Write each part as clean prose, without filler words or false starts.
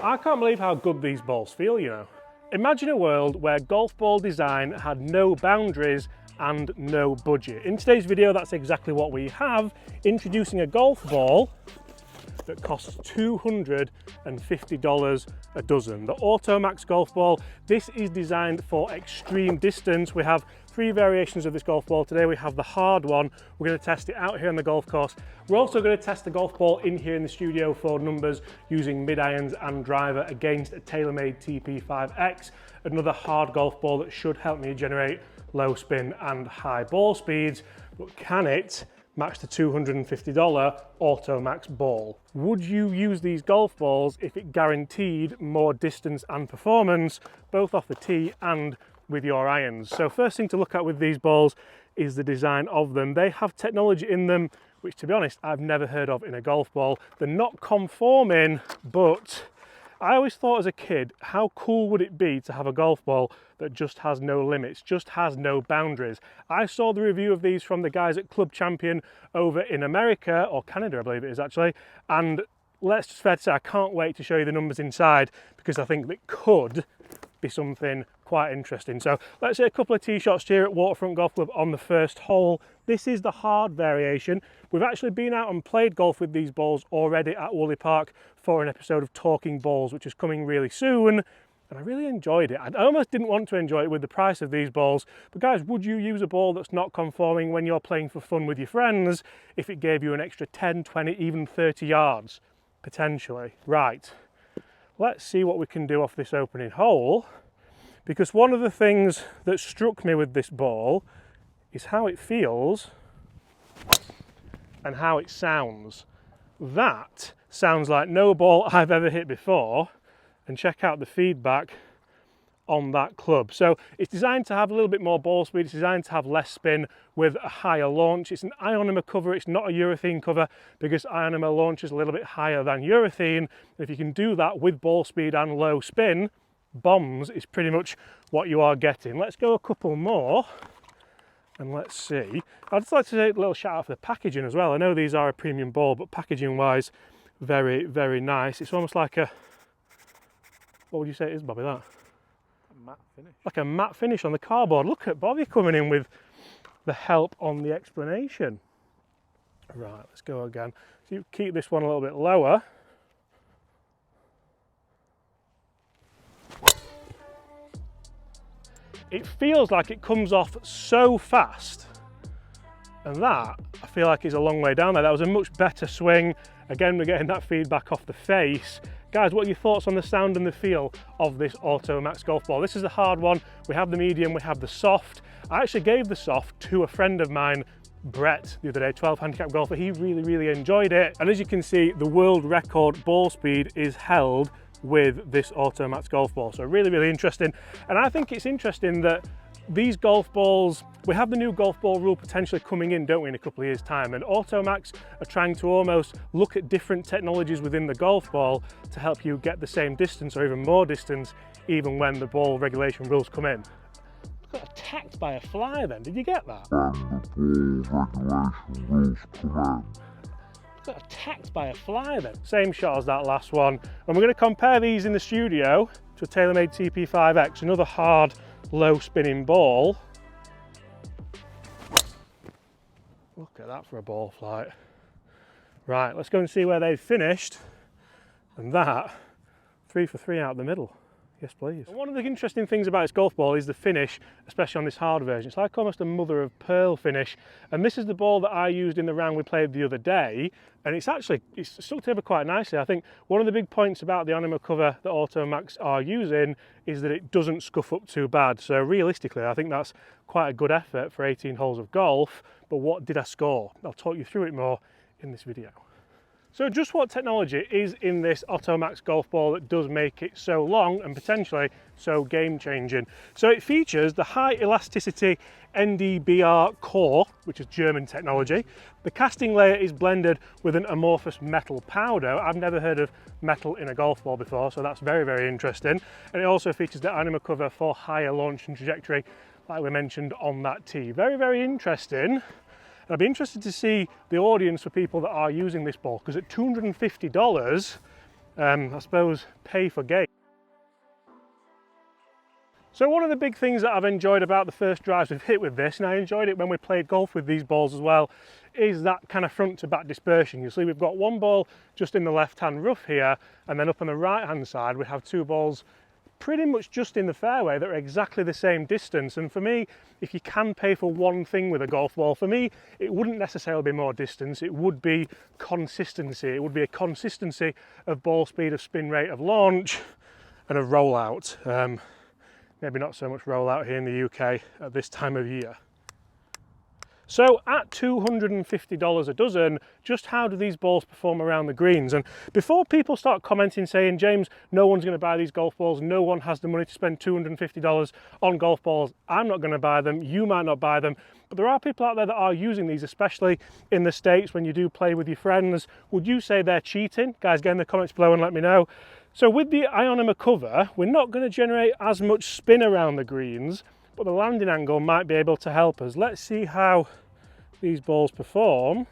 I can't believe how good these balls feel, you know. Imagine a world where golf ball design had no boundaries and no budget. In today's video, that's exactly what we have, introducing a golf ball that costs $250 a dozen. The Automax golf ball, this is designed for extreme distance. We have three variations of this golf ball today. We have the hard one. We're going to test it out here on the golf course. We're also going to test the golf ball in here in the studio for numbers using mid irons and driver against a TaylorMade TP5X, another hard golf ball that should help me generate low spin and high ball speeds. But can it match the $250 Automax ball? Would you use these golf balls if it guaranteed more distance and performance, both off the tee and with your irons? So first thing to look at with these balls is the design of them. They have technology in them which, to be honest, I've never heard of in a golf ball. They're not conforming, but I always thought as a kid, how cool would it be to have a golf ball that just has no limits, just has no boundaries? I saw the review of these from the guys at Club Champion over in America, or Canada, I believe it is actually, and let's just fair to say, I can't wait to show you the numbers inside because I think that could be something quite interesting. So let's say a couple of tee shots here at Waterfront Golf Club on the first hole. This is the hard variation. We've actually been out and played golf with these balls already at Woolley Park for an episode of Talking Balls, which is coming really soon, and I really enjoyed it. I almost didn't want to enjoy it with the price of these balls, but guys, would you use a ball that's not conforming when you're playing for fun with your friends if it gave you an extra 10, 20, even 30 yards? Potentially. Right, let's see what we can do off this opening hole, because one of the things that struck me with this ball is how it feels and how it sounds. That sounds like no ball I've ever hit before, and check out the feedback on that club. So it's designed to have a little bit more ball speed, it's designed to have less spin with a higher launch. It's an ionomer cover, it's not a urethane cover, because ionomer launch is a little bit higher than urethane. If you can do that with ball speed and low spin, bombs is pretty much what you are getting. Let's go a couple more and let's see. I'd just like to say a little shout out for the packaging as well. I know these are a premium ball, but packaging wise, very, very nice. It's almost like a, what would you say it is, Bobby, that? A matte finish. Like a matte finish on the cardboard. Look at Bobby coming in with the help on the explanation. Right, let's go again. So you keep this one a little bit lower. It feels like it comes off so fast, and that, I feel like, is a long way down there. That was a much better swing. Again, we're getting that feedback off the face. Guys, what are your thoughts on the sound and the feel of this Automax golf ball? This is the hard one. We have the medium, we have the soft. I actually gave the soft to a friend of mine, Brett, the other day, 12 handicap golfer. He really, really enjoyed it. And as you can see, the world record ball speed is held with this Automax golf ball. So really, really interesting. And I think it's interesting that these golf balls, we have the new golf ball rule potentially coming in, don't we, in a couple of years' time, and Automax are trying to almost look at different technologies within the golf ball to help you get the same distance or even more distance even when the ball regulation rules come in. I got attacked by a fly then, did you get that? Got attacked by a fly then. Same shot as that last one, and we're going to compare these in the studio to a TaylorMade TP5X, another hard, low spinning ball. Look at that for a ball flight. Right, let's go and see where they've finished, and that 3 for 3 out the middle. Yes, please. And one of the interesting things about this golf ball is the finish, especially on this hard version. It's like almost a mother of pearl finish. And this is the ball that I used in the round we played the other day. And it's stuck together quite nicely. I think one of the big points about the ionomer cover that Automax are using is that it doesn't scuff up too bad. So realistically, I think that's quite a good effort for 18 holes of golf. But what did I score? I'll talk you through it more in this video. So just what technology is in this Automax golf ball that does make it so long and potentially so game-changing? So it features the high elasticity NdBr core, which is German technology. The casting layer is blended with an amorphous metal powder. I've never heard of metal in a golf ball before, so that's very, very interesting. And it also features the ionomer cover for higher launch and trajectory, like we mentioned on that tee. Very, very interesting. And I'd be interested to see the audience for people that are using this ball, because at $250, I suppose, pay for game. So one of the big things that I've enjoyed about the first drives we've hit with this, and I enjoyed it when we played golf with these balls as well, is that kind of front to back dispersion. You see we've got one ball just in the left hand rough here, and then up on the right hand side we have two balls pretty much just in the fairway that are exactly the same distance. And for me, if you can pay for one thing with a golf ball, for me it wouldn't necessarily be more distance, it would be consistency. It would be a consistency of ball speed, of spin rate, of launch, and of rollout. Maybe not so much rollout here in the UK at this time of year. So at $250 a dozen, just how do these balls perform around the greens? And before people start commenting saying, James, no one's going to buy these golf balls, no one has the money to spend $250 on golf balls, I'm not going to buy them, you might not buy them, but there are people out there that are using these, especially in the States when you do play with your friends. Would you say they're cheating? Guys, get in the comments below and let me know. So with the ionomer cover, we're not going to generate as much spin around the greens, but the landing angle might be able to help us. Let's see how these balls perform.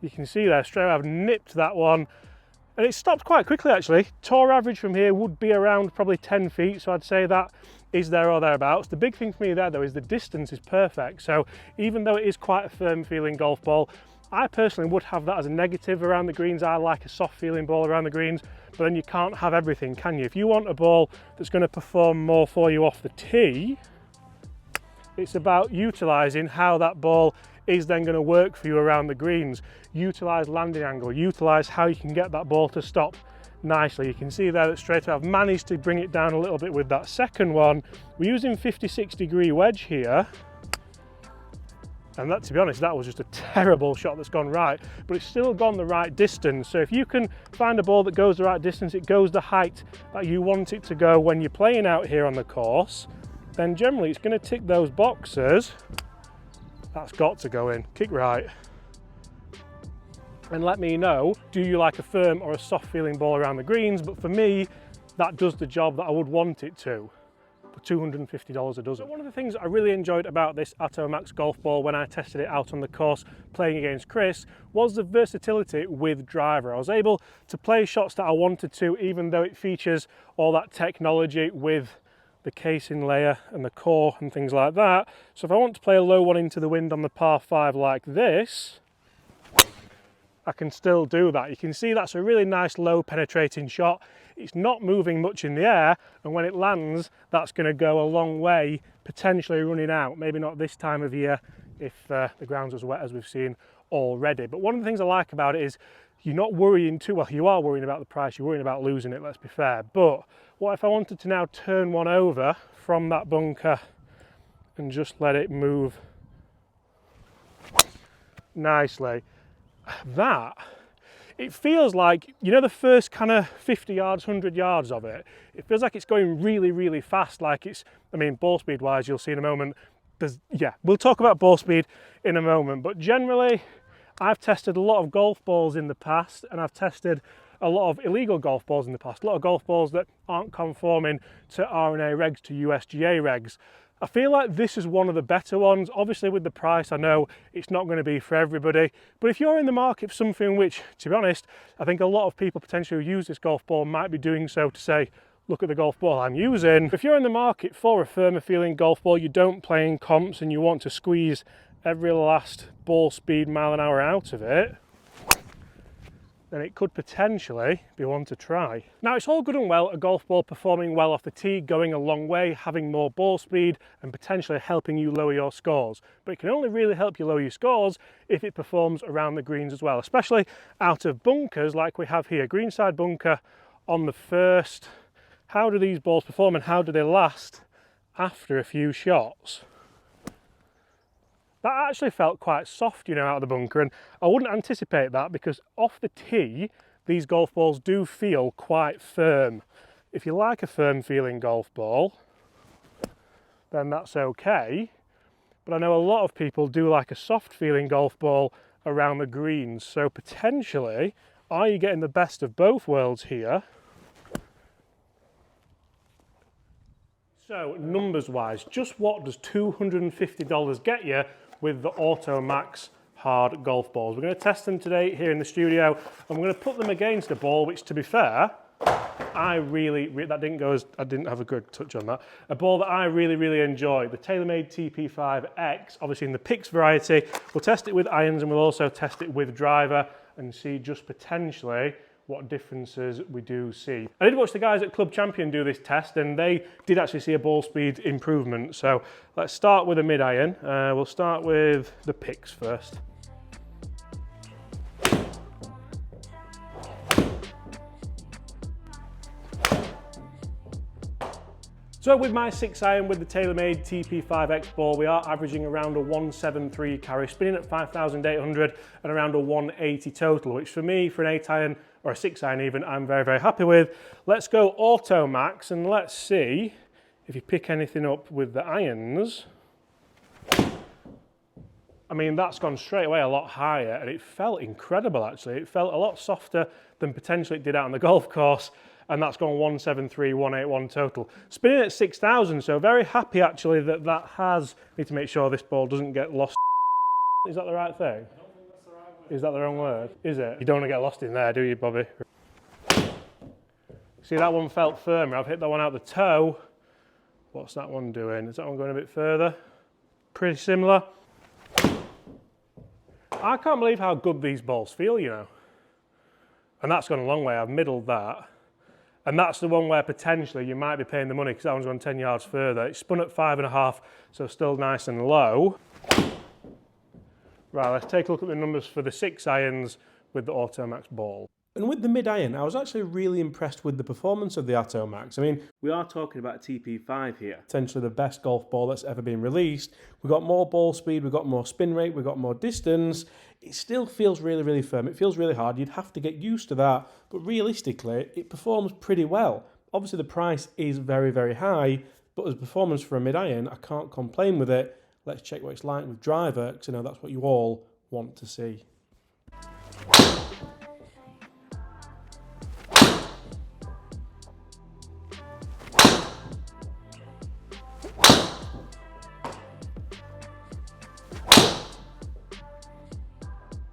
You can see there, straight away I've nipped that one, and it stopped quite quickly actually. Tour average from here would be around probably 10 feet, so I'd say that is there or thereabouts. The big thing for me there though is the distance is perfect, so even though it is quite a firm feeling golf ball, I personally would have that as a negative around the greens. I like a soft feeling ball around the greens, but then you can't have everything, can you? If you want a ball that's going to perform more for you off the tee, it's about utilising how that ball is then going to work for you around the greens. Utilise landing angle, utilise how you can get that ball to stop nicely. You can see there that straight away I've managed to bring it down a little bit with that second one. We're using 56-degree wedge here. And that, to be honest, that was just a terrible shot that's gone right, but it's still gone the right distance. So if you can find a ball that goes the right distance, it goes the height that you want it to go when you're playing out here on the course, then generally it's going to tick those boxes. That's got to go in. Kick right. And let me know, do you like a firm or a soft feeling ball around the greens? But for me, that does the job that I would want it to. $250 a dozen. So one of the things I really enjoyed about this Atomax golf ball when I tested it out on the course playing against Chris was the versatility with driver. I was able to play shots that I wanted to, even though it features all that technology with the casing layer and the core and things like that. So if I want to play a low one into the wind on the par 5 like this, I can still do that. You can see that's a really nice low penetrating shot. It's not moving much in the air, and when it lands, that's going to go a long way, potentially running out. Maybe not this time of year if the ground's as wet as we've seen already. But one of the things I like about it is you're not worrying too well. You are worrying about the price, you're worrying about losing it, let's be fair. But what if I wanted to now turn one over from that bunker and just let it move nicely? That, it feels like, you know, the first kind of 50 yards, 100 yards of it, it feels like it's going really, really fast. Like it's, I mean, ball speed wise, you'll see in a moment. Yeah, we'll talk about ball speed in a moment, but generally, I've tested a lot of golf balls in the past, and I've tested a lot of illegal golf balls in the past, a lot of golf balls that aren't conforming to R&A regs, to USGA regs. I feel like this is one of the better ones. Obviously with the price, I know it's not going to be for everybody, but if you're in the market for something which, to be honest, I think a lot of people potentially who use this golf ball might be doing so to say, look at the golf ball I'm using. If you're in the market for a firmer feeling golf ball, you don't play in comps and you want to squeeze every last ball speed mile an hour out of it, then it could potentially be one to try. Now, it's all good and well a golf ball performing well off the tee, going a long way, having more ball speed and potentially helping you lower your scores. But it can only really help you lower your scores if it performs around the greens as well, especially out of bunkers like we have here. Greenside bunker on the first. How do these balls perform and how do they last after a few shots? That actually felt quite soft, you know, out of the bunker, and I wouldn't anticipate that because off the tee, these golf balls do feel quite firm. If you like a firm feeling golf ball, then that's okay. But I know a lot of people do like a soft feeling golf ball around the greens. So potentially, are you getting the best of both worlds here? So numbers wise, just what does $250 get you with the Automax hard golf balls. We're going to test them today here in the studio, and we're going to put them against a ball which, to be fair, that didn't go as, I didn't have a good touch on that. A ball that I really enjoy, the TaylorMade TP5X, obviously in the Pix variety. We'll test it with irons and we'll also test it with driver and see just potentially what differences we do see. I did watch the guys at Club Champion do this test and they did actually see a ball speed improvement. So let's start with a mid iron. We'll start with the Pix first. So with my 6 iron with the TaylorMade TP5X ball, we are averaging around a 173 carry, spinning at 5,800 and around a 180 total, which for me, for an 8 iron or a 6 iron even, I'm very happy with. Let's go Auto Max and let's see if you pick anything up with the irons. I mean, that's gone straight away a lot higher and it felt incredible actually. It felt a lot softer than potentially it did out on the golf course. And that's gone 173, 181 total. Spinning at 6,000, so very happy actually that has, need to make sure this ball doesn't get lost. Is that the right thing? I don't think that's the right word. Is that the wrong word? Is it? You don't want to get lost in there, do you, Bobby? See, that one felt firmer. I've hit that one out the toe. What's that one doing? Is that one going a bit further? Pretty similar. I can't believe how good these balls feel, you know. And that's gone a long way. I've middled that. And that's the one where potentially you might be paying the money because that one's gone 10 yards further. It's spun at 5.5, so still nice and low. Right, let's take a look at the numbers for the 6 irons with the Auto Max ball. And with the mid iron, I was actually really impressed with the performance of the Auto Max. I mean, we are talking about a TP5 here. Potentially the best golf ball that's ever been released. We've got more ball speed, we've got more spin rate, we've got more distance. It still feels really firm. It feels really hard. You'd have to get used to that. But realistically, it performs pretty well. Obviously, the price is very high, but as performance for a mid iron, I can't complain with it. Let's check what it's like with driver, because I know that's what you all want to see.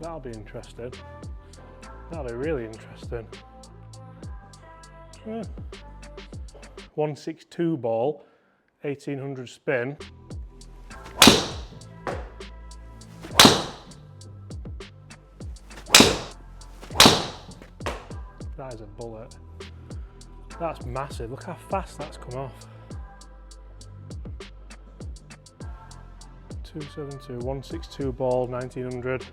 That'll be interesting. That'll be really interesting. 162 ball, 1800 spin. That is a bullet. That's massive. Look how fast that's come off. 272, 162 ball, 1900.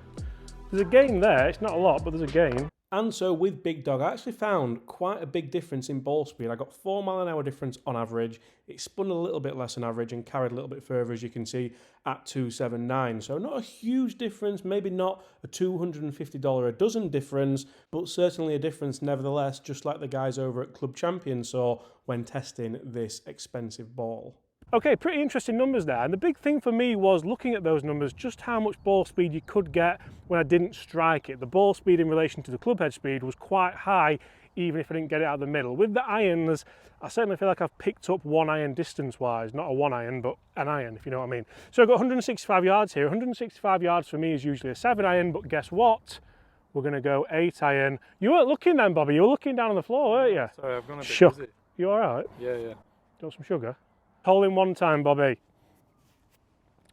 There's a gain there, it's not a lot, but there's a gain. And so with Big Dog, I actually found quite a big difference in ball speed. I got 4 mile an hour difference on average. It spun a little bit less on average and carried a little bit further, as you can see, at 279. So not a huge difference, maybe not a $250 a dozen difference, but certainly a difference nevertheless, just like the guys over at Club Champion saw when testing this expensive ball. Okay, pretty interesting numbers there, and the big thing for me was looking at those numbers, just how much ball speed you could get when I didn't strike it. The ball speed in relation to the club head speed was quite high, even if I didn't get it out of the middle. With the irons, I certainly feel like I've picked up 1 iron distance-wise, not a 1 iron, but an iron, if you know what I mean. So I've got 165 yards here. 165 yards for me is usually a 7 iron, but guess what? We're going to go 8 iron. You weren't looking then, Bobby. You were looking down on the floor, weren't you? Sorry, I've gone a bit busy. You all right? Yeah. Do you want some sugar? Hole in one time, Bobby.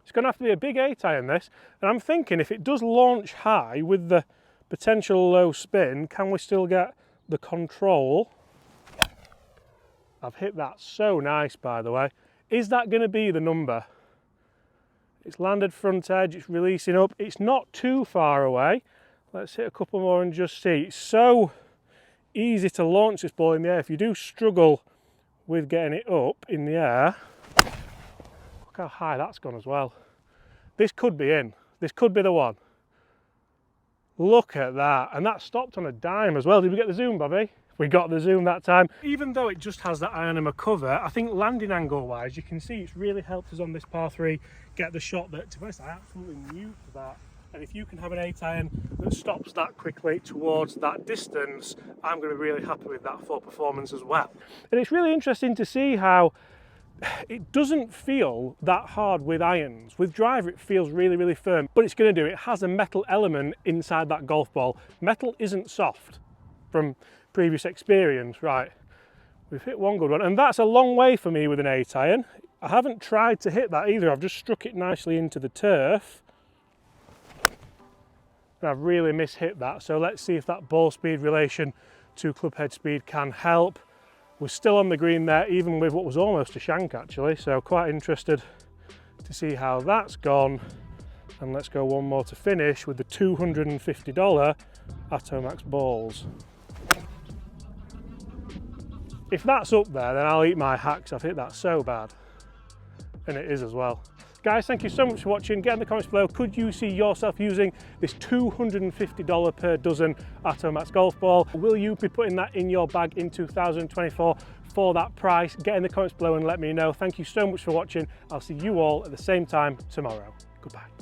It's going to have to be a big 8 iron this, and I'm thinking if it does launch high with the potential low spin, can we still get the control? I've hit that so nice, by the way. Is that going to be the number? It's landed front edge, it's releasing up, it's not too far away. Let's hit a couple more and just see. It's so easy to launch this ball in the air. If you do struggle with getting it up in the air, look how high that's gone as well. This could be in. This could be the one. Look at that. And that stopped on a dime as well. Did we get the zoom, Bobby? We got the zoom that time. Even though it just has that ionema cover, I think landing angle wise, you can see it's really helped us on this par 3 get the shot that, to be honest, I absolutely knew for that. And if you can have an 8 iron that stops that quickly towards that distance, I'm going to be really happy with that for performance as well. And it's really interesting to see how it doesn't feel that hard with irons. With driver it feels really, really firm, but it's going to do. It has a metal element inside that golf ball. Metal isn't soft from previous experience. Right, we've hit one good one, and that's a long way for me with an 8-iron. I haven't tried to hit that either. I've just struck it nicely into the turf. And I've really mishit that, so let's see if that ball speed relation to club head speed can help. We're still on the green there, even with what was almost a shank actually, so quite interested to see how that's gone. And let's go one more to finish with the $250 Atomax balls. If that's up there, then I'll eat my hat, 'cause I've hit that so bad. And it is as well. Guys, thank you so much for watching. Get in the comments below, could you see yourself using this $250 per dozen Atomax golf ball? Will you be putting that in your bag in 2024 for that price? Get in the comments below and let me know. Thank you so much for watching. I'll see you all at the same time tomorrow. Goodbye.